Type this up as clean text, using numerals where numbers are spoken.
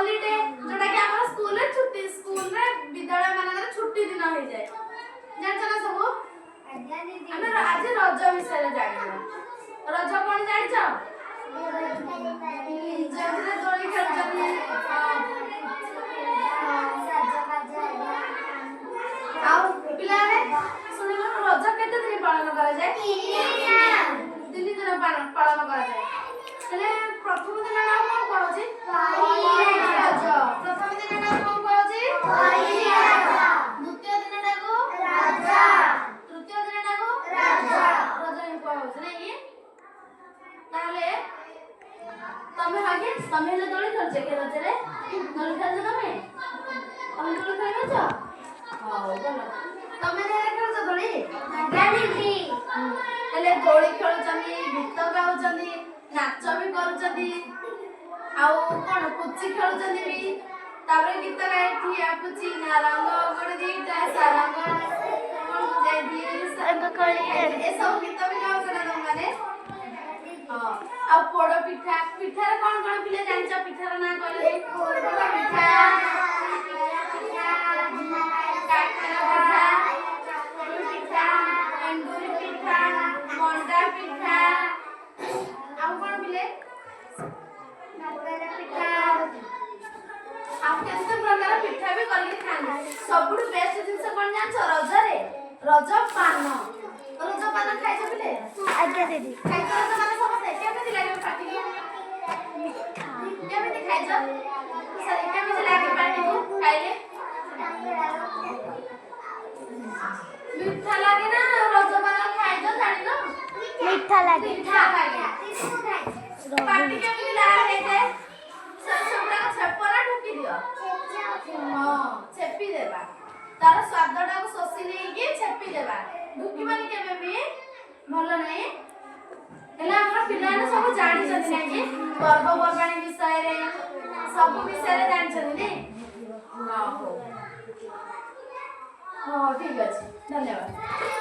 Holiday जोटा कि हमर स्कूल रे छुट्टी स्कूल रे विद्यालय मानकर छुट्टी दिन हो जाए जान चला सब हम आज रज विषय जानिबा रज कोन जानि छ जबरे दोली खेलछनी आउ पिलाने सुनिलो रज केते दिन पालन करा जाए 3 दिन पालन करा जाए तले प्रथम दिन नाम कोन पड़ोछि पहली रज प्रथम दिन नाम कोन पड़ोछि पहली रज द्वितीय दिन नाको रज तृतीय दिन नाको रज रज ही पड़ोछि नै ताले तमे आगे तमे ले दोली खेलछे के रज रे दोली खेलछे तमे दोली खेलछो हां बोलो तमे रे खेलछो दोली गानी हेले दोली खेलछनी गीत गाउछनी नाच भी करूछनी आउ कोन पुची खेलछनी भी ताबरे गीत गाए ठिया पुची नारंग गोड़ दीटा सारंग कोन जाय दी संग कली ए सब गीत भी गाउछना तुम माने हां आ पोड़ पिठा पिठा रे कोन पिले जानछ पिठा रे ना कहले पोड़ पिठा काकरा पिठा एंडुरी पिठा मंडा पिठा आउ कोन पिले नागरा पिठा आप केते प्रकार पिठा भी करके खाने सबुठ बेस्ट जिंस कोन जानछ रज पान खाइछ पिले आज्ञा दीदी खाइछ रज पान समझे केमे लागे पाटी मिठा केमे खाइछ सरी केमे लागे पाटी को खाइले मीठा लागे ना रज पान खाइछ जानि न मीठा लागे पाटी केमे लागे दे सबटा छपरा ढुकी दियो हां छेपी देबा तार स्वादटा को सोसी नै के छेपी देबा ढुकी माने केबे भी भलो नै एला हमरा पिलाने सब जानि छथि नै कि पर्व पर्वाणी विषय रे सब विषय रे जानि छथि नै हां हो हां ठीक अछि धन्यवाद।